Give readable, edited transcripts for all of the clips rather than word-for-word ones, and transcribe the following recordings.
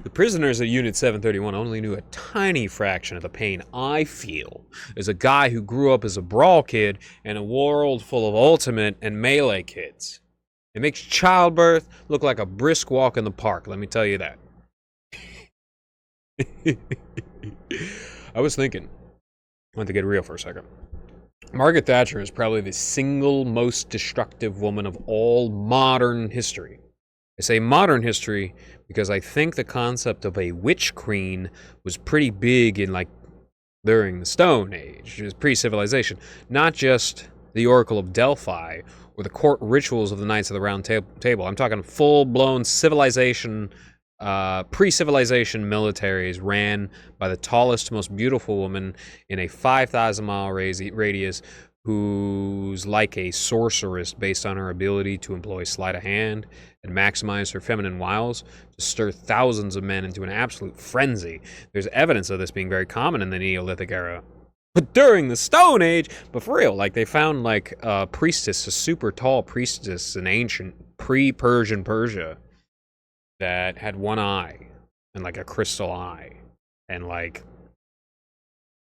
The prisoners at Unit 731 only knew a tiny fraction of the pain I feel as a guy who grew up as a brawl kid in a world full of ultimate and melee kids. It makes childbirth look like a brisk walk in the park, let me tell you that. I was thinking, I want to get real for a second. Margaret Thatcher is probably the single most destructive woman of all modern history. I say modern history because I think the concept of a witch queen was pretty big in, like, during the Stone Age, pre-civilization. Not just the Oracle of Delphi or the court rituals of the Knights of the Round Table. I'm talking full-blown civilization, pre-civilization militaries ran by the tallest, most beautiful woman in a 5,000-mile radius who's like a sorceress based on her ability to employ sleight of hand and maximize her feminine wiles to stir thousands of men into an absolute frenzy. There's evidence of this being very common in the Neolithic era. But during the Stone Age, but for real, like, they found, like, a priestess, a super tall priestess in ancient pre-Persian Persia that had one eye and, like, a crystal eye. And, like,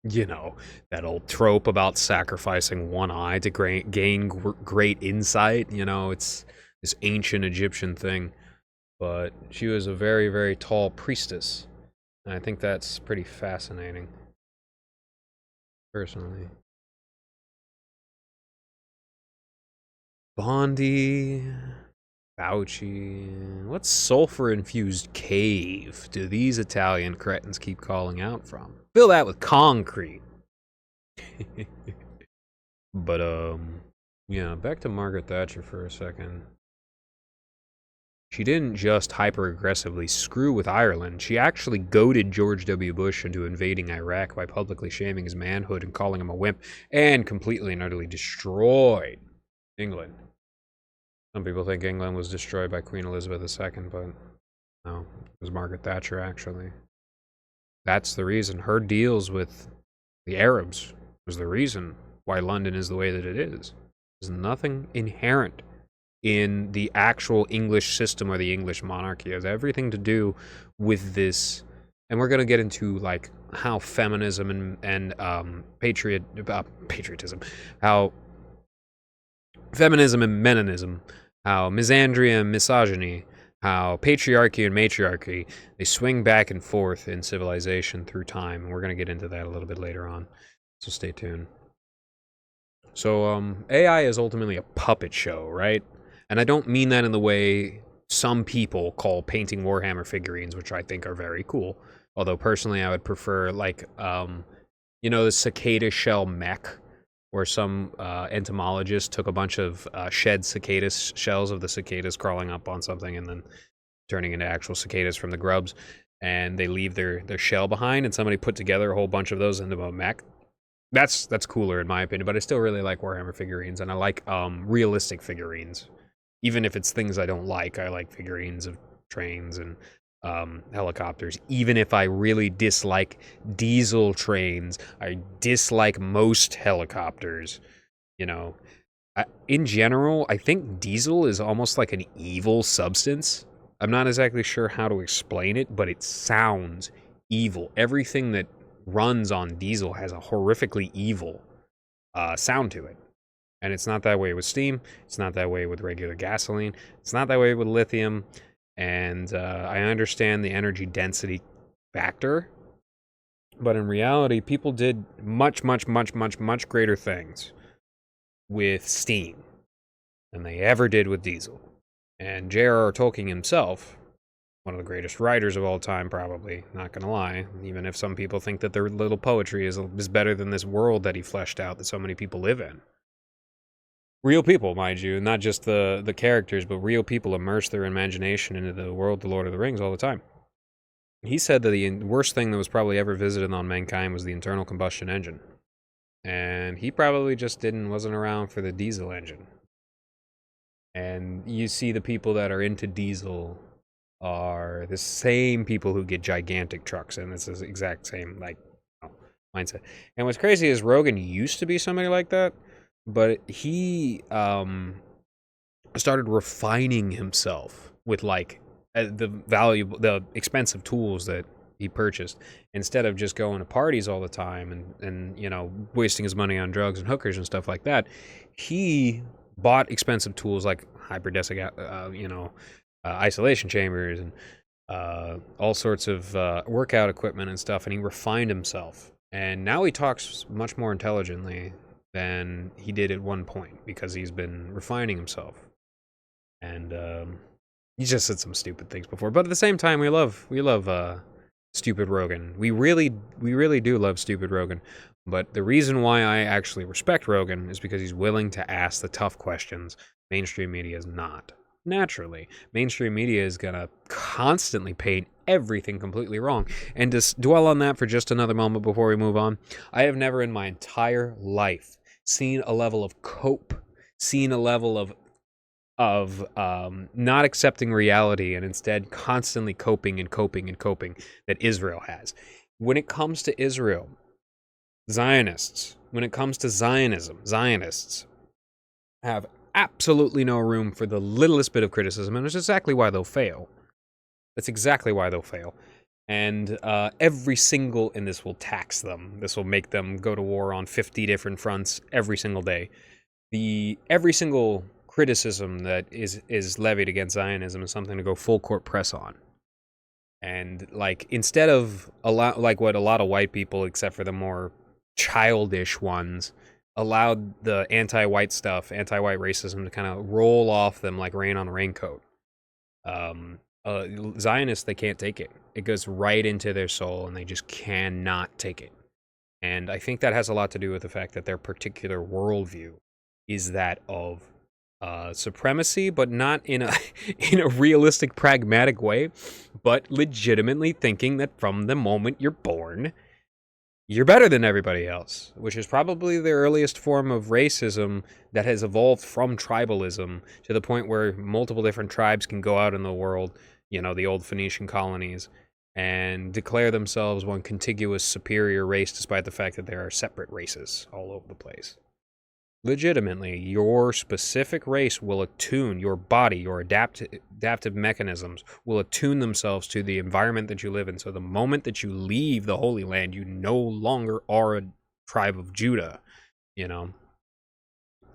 you know, that old trope about sacrificing one eye to gain great insight. You know, it's this ancient Egyptian thing. But she was a very, very tall priestess. And I think that's pretty fascinating, personally. Bondi, Fauci. What sulfur-infused cave do these Italian cretins keep calling out from? Fill that with concrete. But, yeah, back to Margaret Thatcher for a second. She didn't just hyper-aggressively screw with Ireland. She actually goaded George W. Bush into invading Iraq by publicly shaming his manhood and calling him a wimp, and completely and utterly destroyed England. Some people think England was destroyed by Queen Elizabeth II, but no, it was Margaret Thatcher, actually. That's the reason. Her deals with the Arabs was the reason why London is the way that it is. There's nothing inherent in the actual English system or the English monarchy. It has everything to do with this, and we're going to get into, like, how feminism and patriotism, how feminism and meninism, how misandry and misogyny, how patriarchy and matriarchy, they swing back and forth in civilization through time, and we're going to get into that a little bit later on, so stay tuned. So, AI is ultimately a puppet show, right? And I don't mean that in the way some people call painting Warhammer figurines, which I think are very cool. Although, personally, I would prefer, like, you know, the cicada shell mech, where some entomologist took a bunch of shed cicada shells of the cicadas crawling up on something and then turning into actual cicadas from the grubs, and they leave their shell behind, and somebody put together a whole bunch of those into a mech. That's cooler in my opinion, but I still really like Warhammer figurines, and I like realistic figurines. Even if it's things I don't like, I like figurines of trains and helicopters. Even if I really dislike diesel trains, I dislike most helicopters. You know, in general, I think diesel is almost like an evil substance. I'm not exactly sure how to explain it, but it sounds evil. Everything that runs on diesel has a horrifically evil sound to it. And it's not that way with steam. It's not that way with regular gasoline. It's not that way with lithium. And I understand the energy density factor. But in reality, people did much, much, much, much, much greater things with steam than they ever did with diesel. And J.R.R. Tolkien himself, one of the greatest writers of all time, probably, not gonna lie, even if some people think that their little poetry is better than this world that he fleshed out that so many people live in. Real people, mind you, not just the characters, but real people immerse their imagination into the world of the Lord of the Rings all the time. He said that the worst thing that was probably ever visited on mankind was the internal combustion engine. And he probably just wasn't around for the diesel engine. And you see the people that are into diesel are the same people who get gigantic trucks, and it's the exact same, like, mindset. And what's crazy is Rogan used to be somebody like that, but he started refining himself with, like, the expensive tools that he purchased, instead of just going to parties all the time and wasting his money on drugs and hookers and stuff like that. He bought expensive tools like isolation chambers and all sorts of workout equipment and stuff, and he refined himself. And now he talks much more intelligently than he did at one point because he's been refining himself. And he just said some stupid things before, but at the same time, we love stupid Rogan. We really do love stupid Rogan. But the reason why I actually respect Rogan is because he's willing to ask the tough questions mainstream media is not. Naturally, mainstream media is going to constantly paint everything completely wrong. And to dwell on that for just another moment before we move on, I have never in my entire life seen a level of seen a level of not accepting reality and instead constantly coping that Israel has. When it comes to Israel, when it comes to Zionism, Zionists have absolutely no room for the littlest bit of criticism, and that's exactly why they'll fail. And and this will tax them. This will make them go to war on 50 different fronts every single day. Every single criticism that is levied against Zionism is something to go full court press on. And instead of what a lot of white people, except for the more childish ones, allowed the anti-white anti-white racism to kind of roll off them like rain on a raincoat. Zionists, they can't take it. It goes right into their soul, and they just cannot take it. And I think that has a lot to do with the fact that their particular worldview is that of supremacy, but not in a realistic, pragmatic way, but legitimately thinking that from the moment you're born, you're better than everybody else, which is probably the earliest form of racism that has evolved from tribalism to the point where multiple different tribes can go out in the world, the old Phoenician colonies, and declare themselves one contiguous superior race despite the fact that there are separate races all over the place. Legitimately, your specific race will attune, your body, your adaptive mechanisms will attune themselves to the environment that you live in. So the moment that you leave the Holy Land, you no longer are a tribe of Judah, And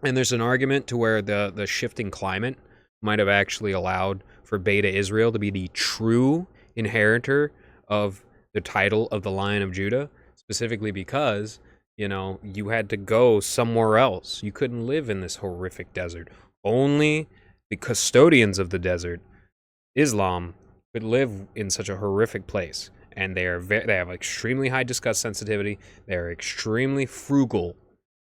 there's an argument to where the shifting climate might have actually allowed for Beta Israel to be the true inheritor of the title of the Lion of Judah, specifically because you had to go somewhere else. You couldn't live in this horrific desert. Only the custodians of the desert, Islam, could live in such a horrific place. And they have extremely high disgust sensitivity. They're extremely frugal.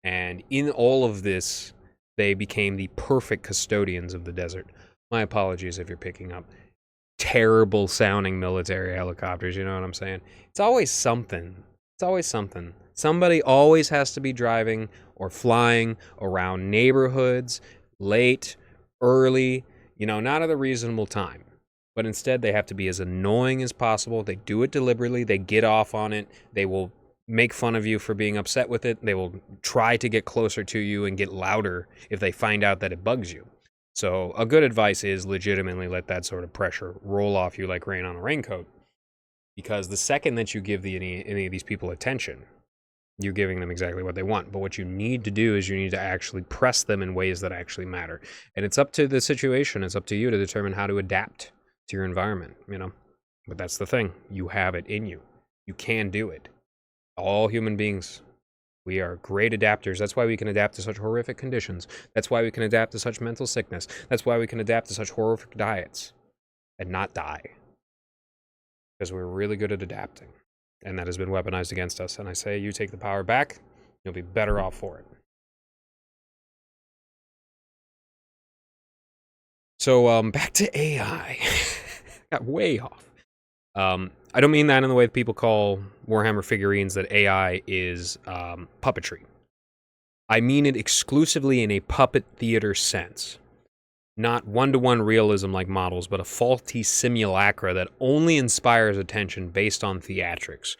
And in all of this, they became the perfect custodians of the desert. My apologies if you're picking up terrible sounding military helicopters. You know what I'm saying? It's always something. Somebody always has to be driving or flying around neighborhoods late, early, not at a reasonable time. But instead, they have to be as annoying as possible. They do it deliberately. They get off on it. They will make fun of you for being upset with it. They will try to get closer to you and get louder if they find out that it bugs you. So a good advice is legitimately let that sort of pressure roll off you like rain on a raincoat. Because the second that you give any of these people attention, you're giving them exactly what they want. But what you need to do is you need to actually press them in ways that actually matter. And it's up to the situation. It's up to you to determine how to adapt to your environment, But that's the thing. You have it in you. You can do it. All human beings, we are great adapters. That's why we can adapt to such horrific conditions. That's why we can adapt to such mental sickness. That's why we can adapt to such horrific diets and not die. Because we're really good at adapting. And that has been weaponized against us. And I say, you take the power back, you'll be better off for it. So, back to AI. Got way off. I don't mean that in the way that people call Warhammer figurines that AI is puppetry. I mean it exclusively in a puppet theater sense. Not one-to-one realism like models, but a faulty simulacra that only inspires attention based on theatrics.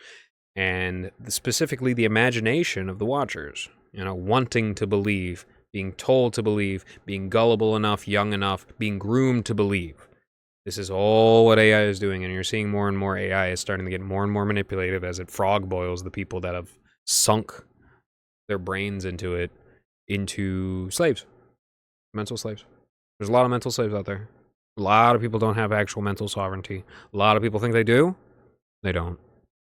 And specifically the imagination of the watchers. Wanting to believe, being told to believe, being gullible enough, young enough, being groomed to believe. This is all what AI is doing, and you're seeing more and more AI is starting to get more and more manipulative as it frog boils the people that have sunk their brains into it, into slaves, mental slaves. There's a lot of mental slaves out there. A lot of people don't have actual mental sovereignty. A lot of people think they do. They don't.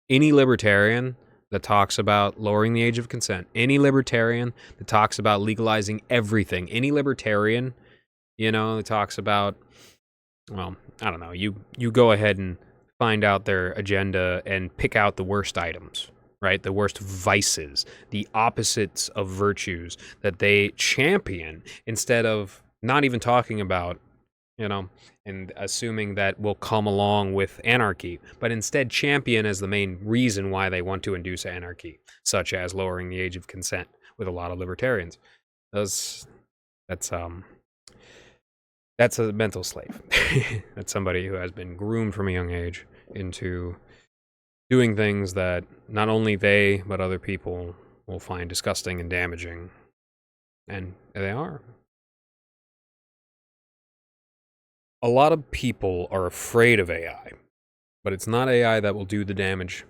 Any libertarian that talks about lowering the age of consent, any libertarian that talks about legalizing everything, any libertarian, that talks about, well, I don't know, you go ahead and find out their agenda and pick out the worst items, right? The worst vices, the opposites of virtues that they champion instead of not even talking about, and assuming that will come along with anarchy, but instead champion as the main reason why they want to induce anarchy, such as lowering the age of consent with a lot of libertarians. That's a mental slave. That's somebody who has been groomed from a young age into doing things that not only they, but other people will find disgusting and damaging. And they are. A lot of people are afraid of AI, but it's not AI that will do the damage.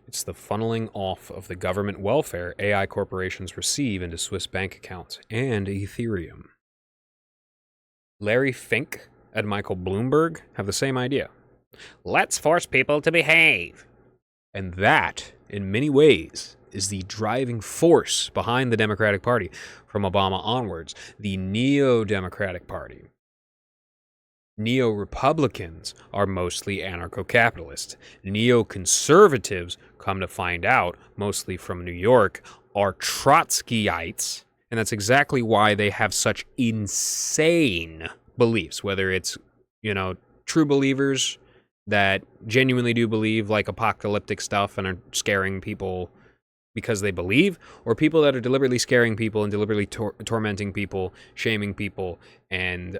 It's the funneling off of the government welfare AI corporations receive into Swiss bank accounts and Ethereum. Larry Fink and Michael Bloomberg have the same idea. Let's force people to behave. And that, in many ways, is the driving force behind the Democratic Party from Obama onwards, the Neo-Democratic Party. Neo-Republicans are mostly anarcho-capitalist. Neo-conservatives, come to find out, mostly from New York, are Trotskyites, and that's exactly why they have such insane beliefs, whether it's, true believers that genuinely do believe like apocalyptic stuff and are scaring people because they believe, or people that are deliberately scaring people and deliberately tormenting people, shaming people, and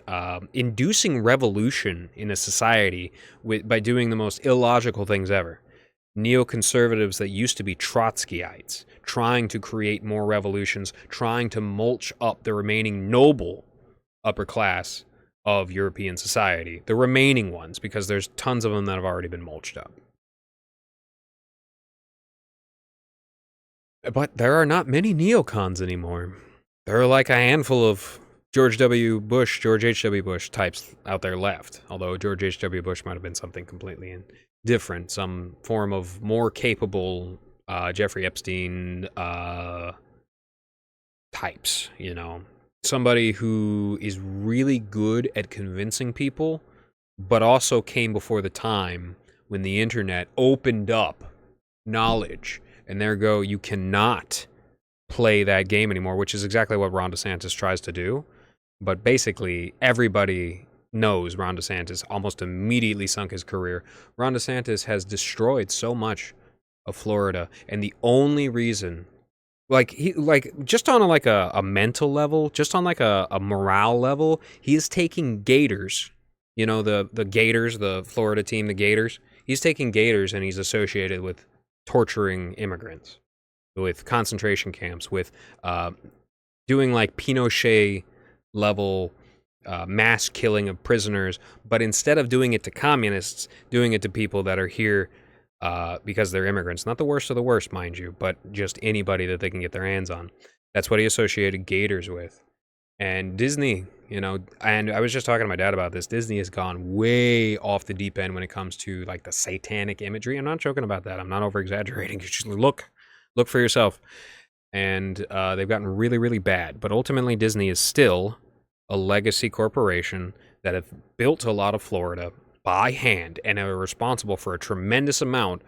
inducing revolution in a society by doing the most illogical things ever. Neoconservatives that used to be Trotskyites, trying to create more revolutions, trying to mulch up the remaining noble upper class of European society, the remaining ones, because there's tons of them that have already been mulched up. But there are not many neocons anymore. There are like a handful of George H.W. Bush types out there left. Although George H.W. Bush might have been something completely different, some form of more capable Jeffrey Epstein types, Somebody who is really good at convincing people, but also came before the time when the internet opened up knowledge. And there go, you cannot play that game anymore, which is exactly what Ron DeSantis tries to do. But basically, everybody knows Ron DeSantis almost immediately sunk his career. Ron DeSantis has destroyed so much of Florida, and the only reason, just on a mental level, just on a morale level, he is taking Gators, the Gators, the Florida team, the Gators. He's taking Gators and he's associated with torturing immigrants, with concentration camps, with doing like Pinochet level mass killing of prisoners, but instead of doing it to communists, doing it to people that are here because they're immigrants. Not the worst of the worst, mind you, but just anybody that they can get their hands on. That's what he associated Gators with. And Disney, and I was just talking to my dad about this. Disney has gone way off the deep end when it comes to like the satanic imagery. I'm not joking about that. I'm not over exaggerating. Just look for yourself. And they've gotten really, really bad. But ultimately, Disney is still a legacy corporation that have built a lot of Florida by hand and are responsible for a tremendous amount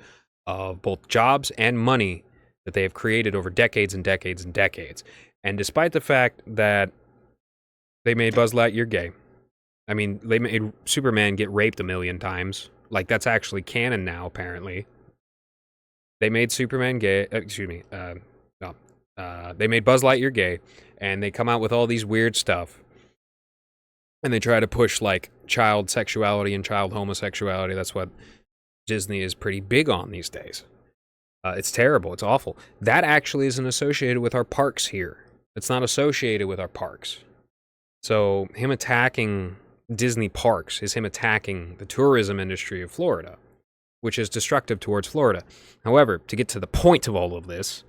of both jobs and money that they have created over decades and decades and decades. And despite the fact that they made Buzz Lightyear gay. I mean, they made Superman get raped 1 million times. Like, that's actually canon now, apparently. They made Superman gay. They made Buzz Lightyear gay, and they come out with all these weird stuff. And they try to push, like, child sexuality and child homosexuality. That's what Disney is pretty big on these days. It's terrible. It's awful. That actually isn't associated with our parks here. It's not associated with our parks. So him attacking Disney parks, is him attacking the tourism industry of Florida, which is destructive towards Florida. However, to get to the point of all of this,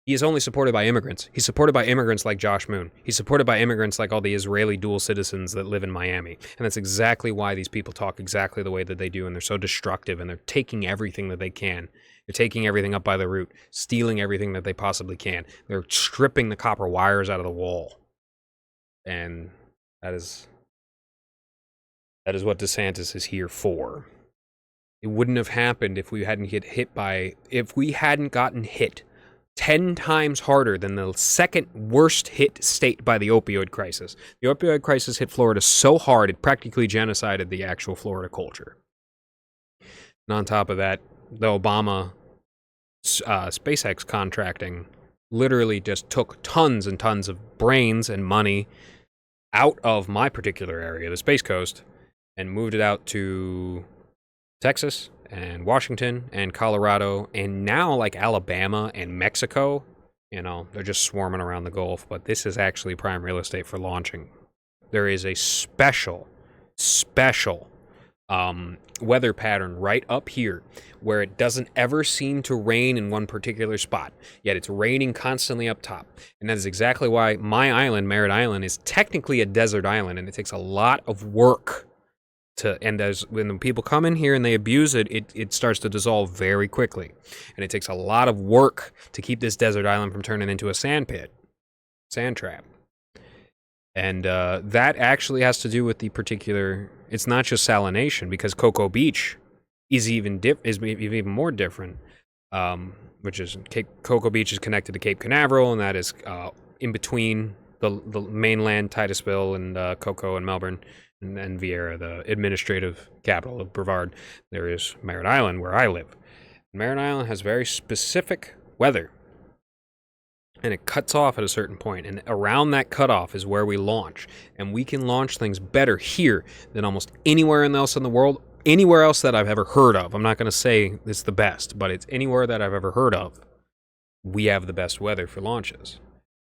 he is only supported by immigrants. He's supported by immigrants like Josh Moon. He's supported by immigrants like all the Israeli dual citizens that live in Miami. And that's exactly why these people talk exactly the way that they do, and they're so destructive, and they're taking everything that they can. They're taking everything up by the root, stealing everything that they possibly can. They're stripping the copper wires out of the wall. And that is what DeSantis is here for. It wouldn't have happened if we hadn't gotten hit 10 times harder than the second worst hit state by the opioid crisis. The opioid crisis hit Florida so hard it practically genocided the actual Florida culture. And on top of that, the Obama SpaceX contracting literally just took tons and tons of brains and money out of my particular area, the Space Coast, and moved it out to Texas and Washington and Colorado and now like Alabama and Mexico. You know, they're just swarming around the Gulf, but this is actually prime real estate for launching. There is a special weather pattern right up here where it doesn't ever seem to rain in one particular spot, yet it's raining constantly up top. And that is exactly why my island, Merritt Island, is technically a desert island, and it takes a lot of work when people come in here and they abuse it, it starts to dissolve very quickly. And it takes a lot of work to keep this desert island from turning into a sand trap. And that actually has to do with the particular, it's not just salination, because Cocoa Beach is even more different, which is Cocoa Beach is connected to Cape Canaveral, and that is in between the mainland, Titusville, and Cocoa and Melbourne. And Vieira, the administrative capital of Brevard. There is Merritt Island, where I live. Merritt Island has very specific weather, and it cuts off at a certain point, and around that cutoff is where we launch, and we can launch things better here than almost anywhere else in the world, anywhere else that I've ever heard of. I'm not going to say it's the best, but it's anywhere that I've ever heard of. We have the best weather for launches.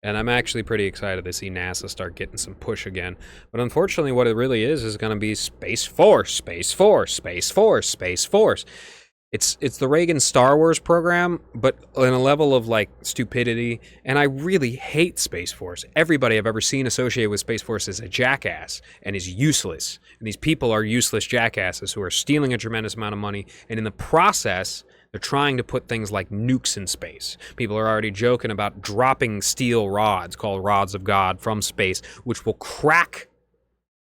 And I'm actually pretty excited to see NASA start getting some push again. But unfortunately, what it really is going to be Space Force, Space Force, Space Force, Space Force. It's the Reagan Star Wars program, but in a level of like stupidity. And I really hate Space Force. Everybody I've ever seen associated with Space Force is a jackass and is useless. And these people are useless jackasses who are stealing a tremendous amount of money. And in the process, they're trying to put things like nukes in space. People are already joking about dropping steel rods called rods of God from space, which will crack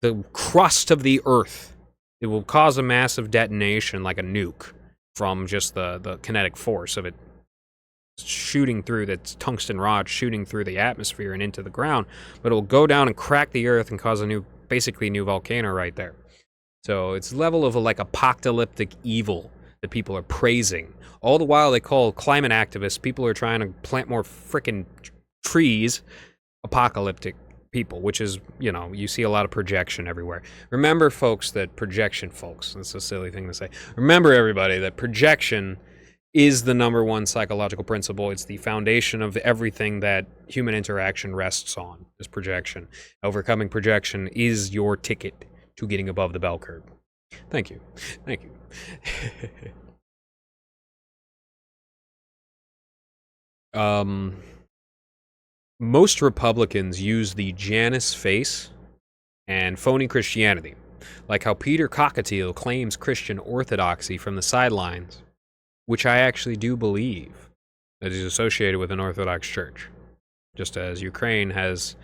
the crust of the Earth. It will cause a massive detonation like a nuke from just the kinetic force of it shooting through, that tungsten rod shooting through the atmosphere and into the ground. But it will go down and crack the Earth and cause basically a new volcano right there. So it's level of like apocalyptic evil that people are praising. All the while they call climate activists, people who are trying to plant more frickin' trees, apocalyptic people, which is, you know, you see a lot of projection everywhere. Remember, folks, that's a silly thing to say. Remember, everybody, that projection is the number one psychological principle. It's the foundation of everything that human interaction rests on, is projection. Overcoming projection is your ticket to getting above the bell curve. Thank you. Most Republicans use the Janus face and phony Christianity, like how Peter Cockatiel claims Christian orthodoxy from the sidelines, which I actually do believe that is associated with an Orthodox church, just as Ukraine has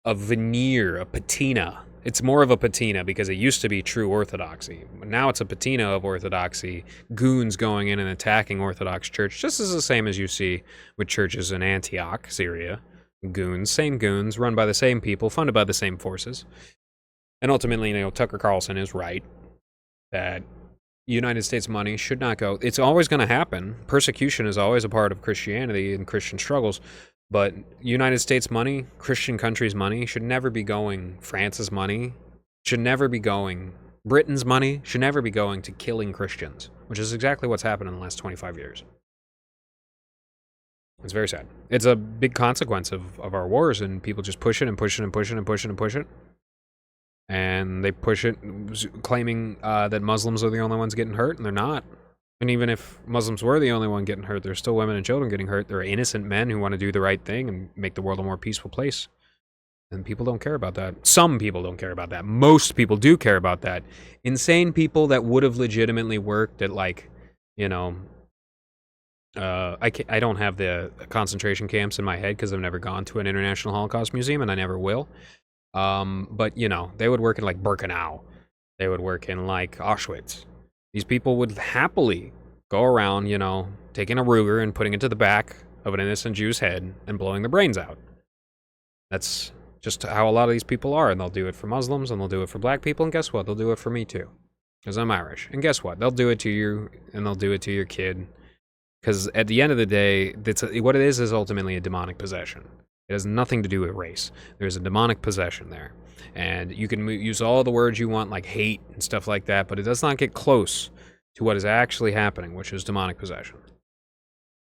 a veneer, a patina. It's more of a patina because it used to be true orthodoxy. Now it's a patina of orthodoxy, goons going in and attacking Orthodox church, just as the same as you see with churches in Antioch, Syria. Same goons, run by the same people, funded by the same forces. And ultimately, you know, Tucker Carlson is right that United States money should not go. It's always going to happen. Persecution is always a part of Christianity and Christian struggles. But United States money, Christian countries' money, should never be going. France's money should never be going. Britain's money should never be going to killing Christians, which is exactly what's happened in the last 25 years. It's very sad. It's a big consequence of our wars, and people just push it and push it and push it and push it and push it. and they push it, claiming that Muslims are the only ones getting hurt, and they're not. And even if Muslims were the only one getting hurt, there's still women and children getting hurt. There are innocent men who want to do the right thing and make the world a more peaceful place. And people don't care about that. Some people don't care about that. Most people do care about that. Insane people that would have legitimately worked at, like, you know, I don't have the concentration camps in my head because I've never gone to an International Holocaust Museum, and I never will. But, you know, they would work in, like, Birkenau. They would work in, like, Auschwitz. These people would happily go around, you know, taking a Ruger and putting it to the back of an innocent Jew's head and blowing the brains out. That's just how a lot of these people are, and they'll do it for Muslims, and they'll do it for black people, and guess what? They'll do it for me too, because I'm Irish. And guess what? They'll do it to you, and they'll do it to your kid, because at the end of the day, what it is ultimately a demonic possession. It has nothing to do with race. There's a demonic possession there, and you can use all the words you want, like hate and stuff like that, but it does not get close to what is actually happening, which is demonic possession.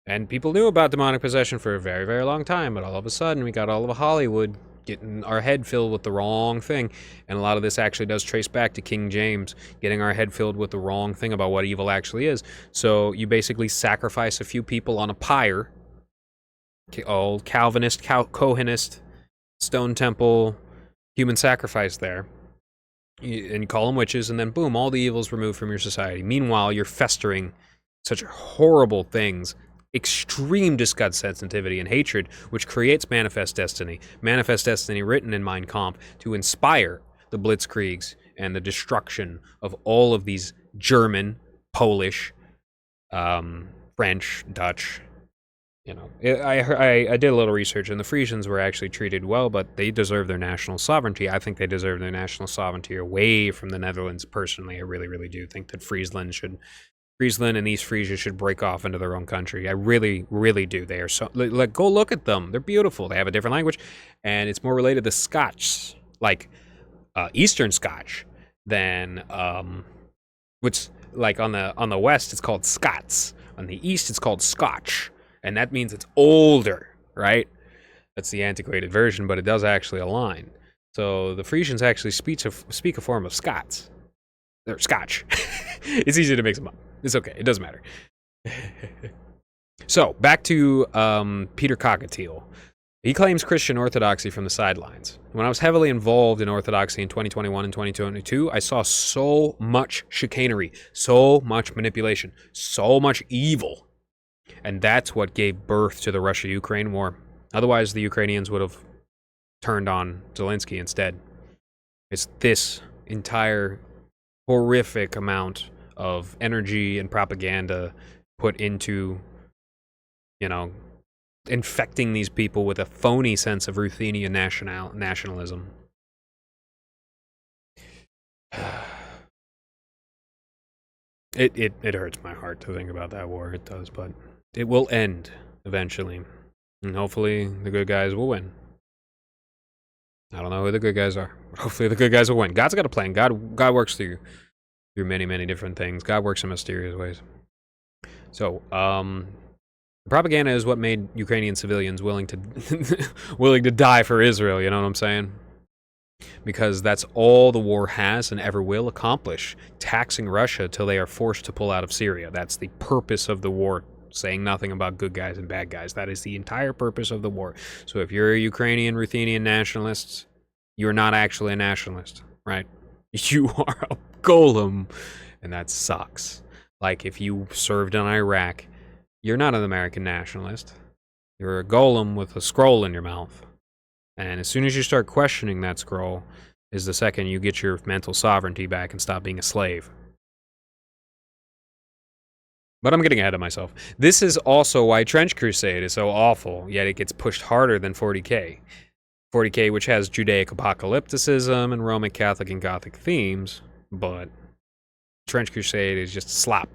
And people knew about demonic possession for a very, very long time, but all of a sudden we got all of Hollywood getting our head filled with the wrong thing. And a lot of this actually does trace back to King James, getting our head filled with the wrong thing about what evil actually is. So you basically sacrifice a few people on a pyre, old Calvinist, Cohenist, stone temple, human sacrifice there, and you call them witches, and then boom, all the evil's removed from your society. Meanwhile, you're festering such horrible things, extreme disgust, sensitivity, and hatred, which creates manifest destiny written in Mein Kampf to inspire the blitzkriegs and the destruction of all of these German, Polish, French, Dutch. You know, I did a little research, and the Frisians were actually treated well, but they deserve their national sovereignty. I think they deserve their national sovereignty away from the Netherlands. Personally, I really, really do think that Friesland and East Frisia should break off into their own country. I really, really do. They are so, like, go look at them. They're beautiful. They have a different language, and it's more related to Scots, like Eastern Scotch, than which, like, on the west it's called Scots. On the east it's called Scotch, and that means it's older, right? That's the antiquated version, but it does actually align. So the Frisians actually speak a form of Scots. They're Scotch. It's easy to mix them up. It's okay. It doesn't matter. So, back to Peter Cockatiel. He claims Christian orthodoxy from the sidelines. When I was heavily involved in orthodoxy in 2021 and 2022, I saw so much chicanery, so much manipulation, so much evil. And that's what gave birth to the Russia-Ukraine war. Otherwise, the Ukrainians would have turned on Zelensky instead. It's this entire horrific amount of energy and propaganda put into, you know, infecting these people with a phony sense of Ruthenian nationalism. It hurts my heart to think about that war. It does, but it will end eventually, and hopefully the good guys will win. I don't know who the good guys are, but hopefully the good guys will win. God's got a plan. God works through many, many different things. God works in mysterious ways. So, propaganda is what made Ukrainian civilians willing to die for Israel, you know what I'm saying? Because that's all the war has and ever will accomplish, taxing Russia till they are forced to pull out of Syria. That's the purpose of the war, saying nothing about good guys and bad guys. That is the entire purpose of the war. So if you're a Ukrainian, Ruthenian nationalist, you're not actually a nationalist, right? You are a golem, and that sucks. Like, if you served in Iraq, you're not an American nationalist. You're a golem with a scroll in your mouth. And as soon as you start questioning that scroll is the second you get your mental sovereignty back and stop being a slave. But I'm getting ahead of myself. This is also why Trench Crusade is so awful, yet it gets pushed harder than 40K. 40K, which has Judaic apocalypticism and Roman Catholic and Gothic themes, but Trench Crusade is just slop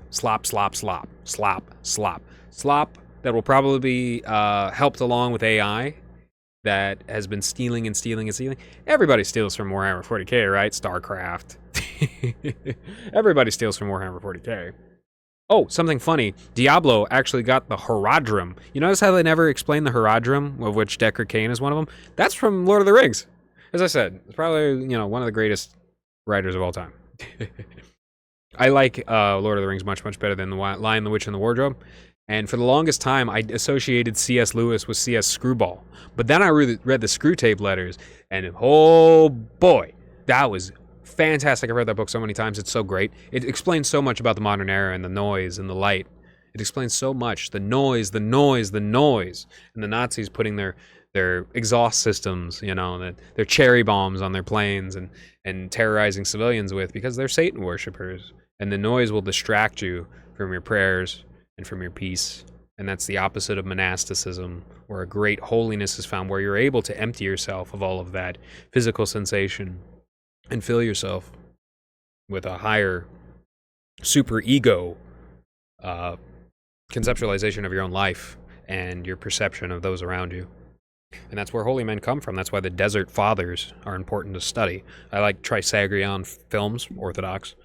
that will probably be helped along with AI that has been stealing. Everybody steals from Warhammer 40K, right? StarCraft. Everybody steals from Warhammer 40K. Oh, something funny. Diablo actually got the Horadrim. You notice how they never explain the Horadrim, of which Deckard Cain is one of them? That's from Lord of the Rings. As I said, it's probably, one of the greatest writers of all time. I like Lord of the Rings much, much better than The Lion, the Witch, and the Wardrobe. And for the longest time, I associated C.S. Lewis with C.S. Screwball. But then I read the Screw Tape Letters, and oh boy, that was fantastic. I've read that book so many times. It's so great. It explains so much about the modern era and the noise and the light. It explains so much. The noise, the noise, the noise. And the Nazis putting their exhaust systems, their cherry bombs on their planes and terrorizing civilians with, because they're Satan worshippers. And the noise will distract you from your prayers and from your peace. And that's the opposite of monasticism, where a great holiness is found, where you're able to empty yourself of all of that physical sensation and fill yourself with a higher super ego conceptualization of your own life and your perception of those around you. And that's where holy men come from. That's why the Desert Fathers are important to study. I like Trisagrion films, Orthodox,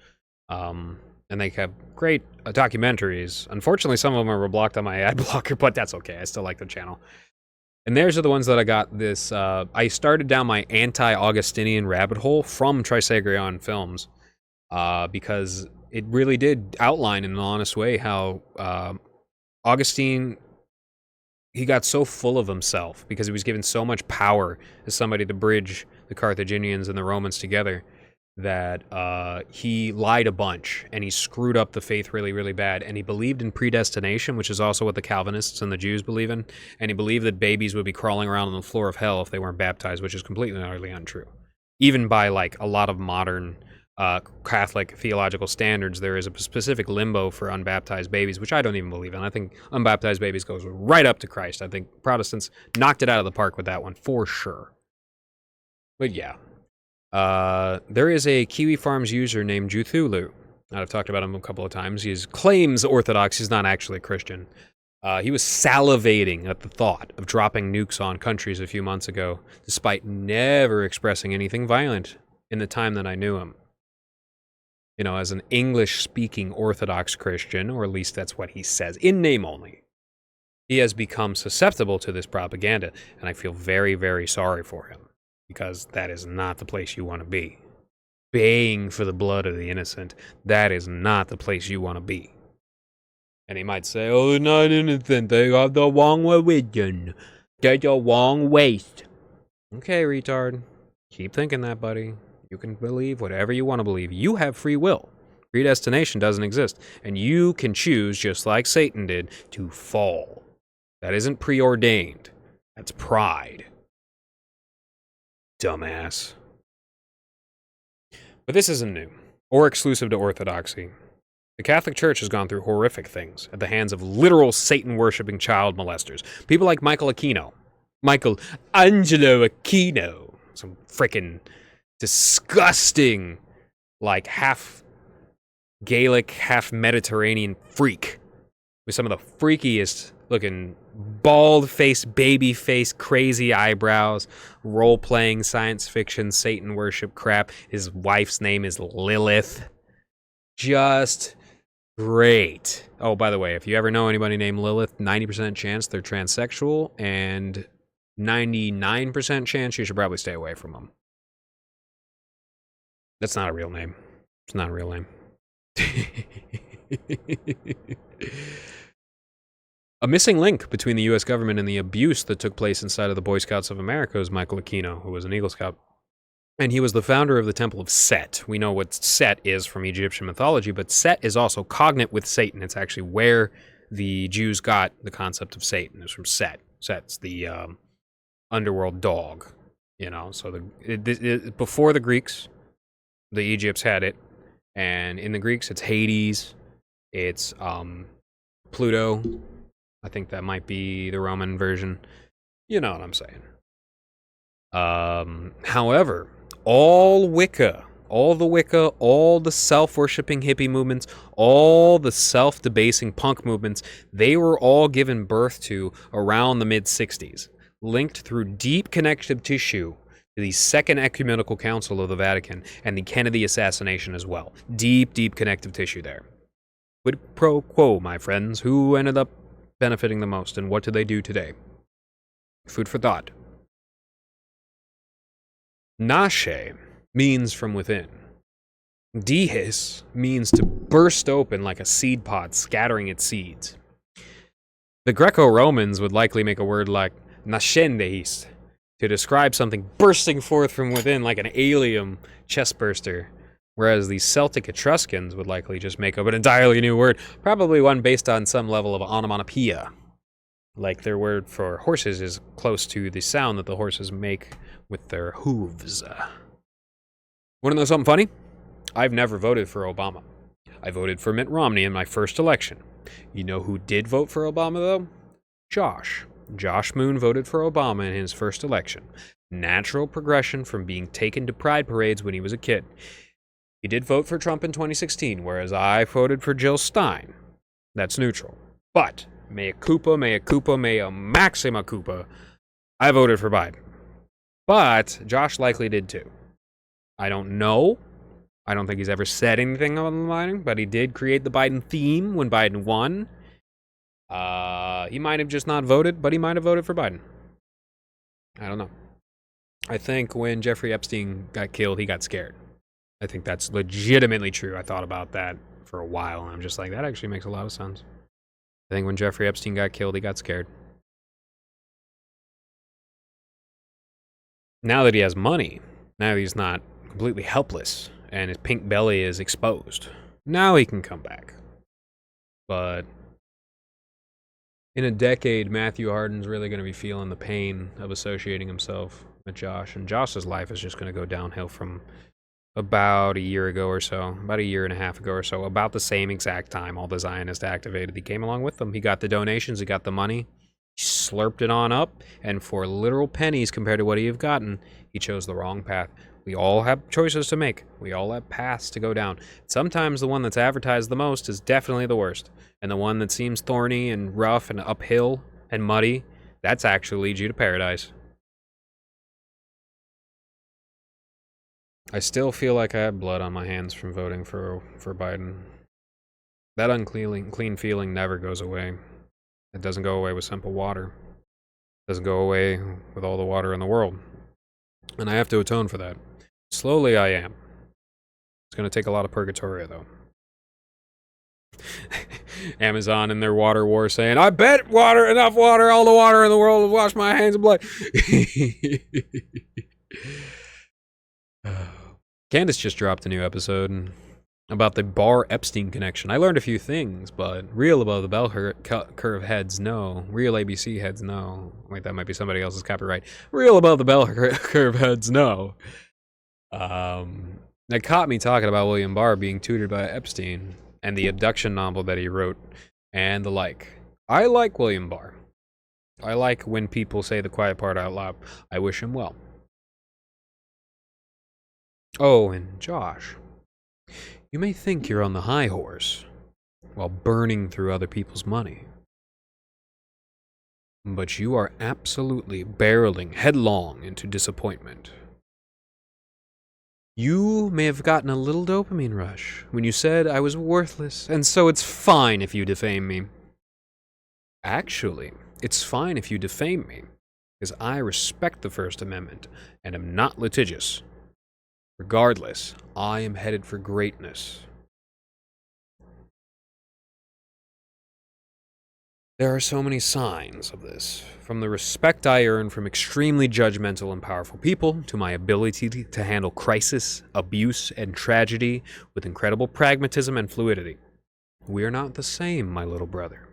and they have great documentaries. Unfortunately, some of them are blocked on my ad blocker, but that's okay. I still like the channel. And theirs are the ones that I got this. I started down my anti-Augustinian rabbit hole from Trisagrion films because it really did outline in an honest way how Augustine, he got so full of himself because he was given so much power as somebody to bridge the Carthaginians and the Romans together, that he lied a bunch and he screwed up the faith really, really bad. And he believed in predestination, which is also what the Calvinists and the Jews believe in. And he believed that babies would be crawling around on the floor of hell if they weren't baptized, which is completely and utterly untrue. Even by like a lot of modern Catholic theological standards, there is a specific limbo for unbaptized babies, which I don't even believe in. I think unbaptized babies goes right up to Christ. I think Protestants knocked it out of the park with that one for sure. But yeah. There is a Kiwi Farms user named Juthulu. I've talked about him a couple of times. He claims Orthodox. He's not actually a Christian. He was salivating at the thought of dropping nukes on countries a few months ago, despite never expressing anything violent in the time that I knew him. As an English-speaking Orthodox Christian, or at least that's what he says, in name only, he has become susceptible to this propaganda, and I feel very, very sorry for him. Because that is not the place you want to be. Baying for the blood of the innocent, that is not the place you want to be. And he might say, oh, they're not innocent, they have the wrong religion. They're the wrong waste. Okay, retard. Keep thinking that, buddy. You can believe whatever you want to believe. You have free will. Predestination doesn't exist. And you can choose, just like Satan did, to fall. That isn't preordained. That's pride. Dumbass. But this isn't new, or exclusive to Orthodoxy. The Catholic Church has gone through horrific things at the hands of literal Satan-worshipping child molesters. People like Michelangelo Aquino. Some frickin' disgusting, like, half Gaelic, half Mediterranean freak. With some of the freakiest looking bald-faced, baby-faced, crazy eyebrows, role-playing science fiction, Satan worship crap. His wife's name is Lilith. Just great. Oh, by the way, if you ever know anybody named Lilith, 90% chance they're transsexual, and 99% chance you should probably stay away from them. That's not a real name. It's not a real name. A missing link between the U.S. government and the abuse that took place inside of the Boy Scouts of America is Michael Aquino, who was an Eagle Scout. And he was the founder of the Temple of Set. We know what Set is from Egyptian mythology, but Set is also cognate with Satan. It's actually where the Jews got the concept of Satan. It's from Set. Set's the underworld dog, So before the Greeks, the Egypts had it. And in the Greeks, it's Hades. It's Pluto. I think that might be the Roman version. You know what I'm saying. However, all the self-worshipping hippie movements, all the self-debasing punk movements, they were all given birth to around the mid-60s, linked through deep connective tissue to the Second Ecumenical Council of the Vatican and the Kennedy assassination as well. Deep, deep connective tissue there. Quid pro quo, my friends. Who ended up benefiting the most, and what do they do today? Food for thought. Nasce means from within. Dihes means to burst open like a seed pod scattering its seeds. The Greco-Romans would likely make a word like nascendeis to describe something bursting forth from within like an alien chest burster, whereas the Celtic Etruscans would likely just make up an entirely new word, probably one based on some level of onomatopoeia. Like their word for horses is close to the sound that the horses make with their hooves. Want to know something funny? I've never voted for Obama. I voted for Mitt Romney in my first election. You know who did vote for Obama, though? Josh. Josh Moon voted for Obama in his first election. Natural progression from being taken to pride parades when he was a kid. He did vote for Trump in 2016, whereas I voted for Jill Stein. That's neutral. But, mea culpa, mea maxima culpa, I voted for Biden. But Josh likely did too. I don't know. I don't think he's ever said anything on the Biden, but he did create the Biden theme when Biden won. He might have just not voted, but he might have voted for Biden. I don't know. I think when Jeffrey Epstein got killed, he got scared. I think that's legitimately true. I thought about that for a while, and I'm just like, that actually makes a lot of sense. I think when Jeffrey Epstein got killed, he got scared. Now that he has money, now he's not completely helpless, and his pink belly is exposed. Now he can come back. But in a decade, Matthew Harden's really going to be feeling the pain of associating himself with Josh. And Josh's life is just going to go downhill from about a year ago or so, about a year and a half ago or so, about the same exact time all the Zionists activated. He came along with them. He got the donations, he got the money, he slurped it on up, and for literal pennies compared to what he had gotten, he chose the wrong path. We all have choices to make. We all have paths to go down. Sometimes the one that's advertised the most is definitely the worst. And the one that seems thorny and rough and uphill and muddy, that's actually leads you to paradise. I still feel like I have blood on my hands from voting for Biden. That unclean feeling never goes away. It doesn't go away with simple water. It doesn't go away with all the water in the world. And I have to atone for that. Slowly I am. It's going to take a lot of purgatory, though. Amazon in their water war saying, I bet enough water, all the water in the world will wash my hands in blood. Candace just dropped a new episode about the Barr Epstein connection. I learned a few things, but real above the bell curve heads, no. Real ABC heads, no. Wait, that might be somebody else's copyright. Real above the bell curve heads, no. That caught me talking about William Barr being tutored by Epstein and the abduction novel that he wrote and the like. I like William Barr. I like when people say the quiet part out loud. I wish him well. Oh, and Josh, you may think you're on the high horse while burning through other people's money. But you are absolutely barreling headlong into disappointment. You may have gotten a little dopamine rush when you said I was worthless, and so it's fine if you defame me. Actually, it's fine if you defame me, because I respect the First Amendment and am not litigious. Regardless, I am headed for greatness. There are so many signs of this, from the respect I earn from extremely judgmental and powerful people to my ability to handle crisis, abuse, and tragedy with incredible pragmatism and fluidity. We are not the same, my little brother.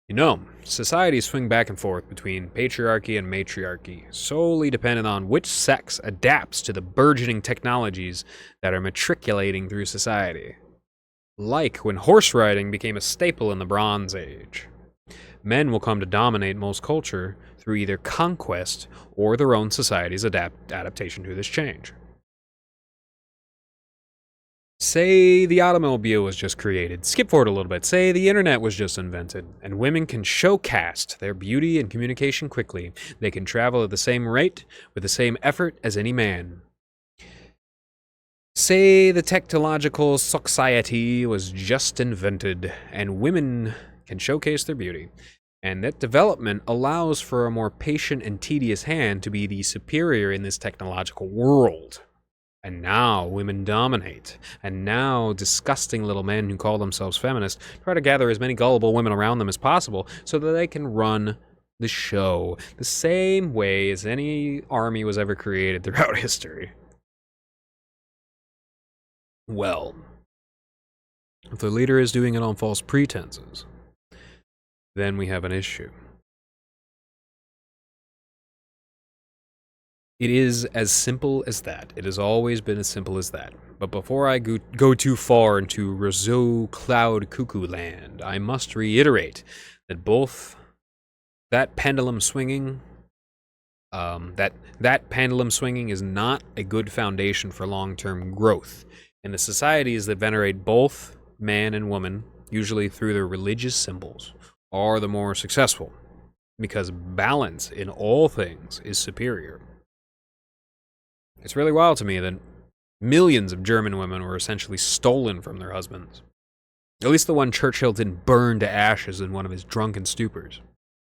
You know, societies swing back and forth between patriarchy and matriarchy, solely dependent on which sex adapts to the burgeoning technologies that are matriculating through society. Like when horse riding became a staple in the Bronze Age. Men will come to dominate most culture through either conquest or their own society's adaptation to this change. Say the automobile was just created. Skip forward a little bit. Say the internet was just invented, and women can showcast their beauty and communication quickly. They can travel at the same rate, with the same effort as any man. Say the technological society was just invented, and women can showcase their beauty. And that development allows for a more patient and tedious hand to be the superior in this technological world. And now women dominate. And now disgusting little men who call themselves feminists try to gather as many gullible women around them as possible so that they can run the show the same way as any army was ever created throughout history. Well, if the leader is doing it on false pretenses, then we have an issue. It is as simple as that. It has always been as simple as that. But before I go too far into Rousseau Cloud Cuckoo Land, I must reiterate that both that pendulum swinging, that pendulum swinging is not a good foundation for long-term growth. And the societies that venerate both man and woman, usually through their religious symbols, are the more successful, because balance in all things is superior. It's really wild to me that millions of German women were essentially stolen from their husbands. At least the one Churchill didn't burn to ashes in one of his drunken stupors.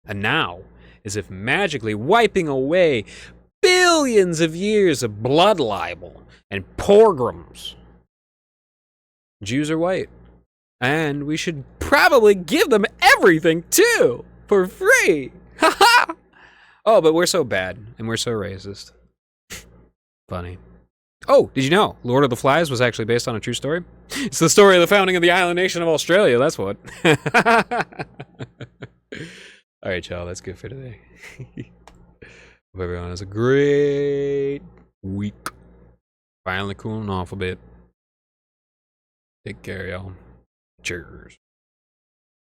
And now, as if magically wiping away billions of years of blood libel and pogroms, Jews are white. And we should probably give them everything, too, for free. Ha-ha! Oh, but we're so bad, and we're so racist. Funny. Oh, did you know Lord of the Flies was actually based on a true story? It's the story of the founding of the island nation of Australia, that's what. Alright, y'all, that's good for today. Hope everyone has a great week. Finally cooling off a bit. Take care, y'all. Cheers.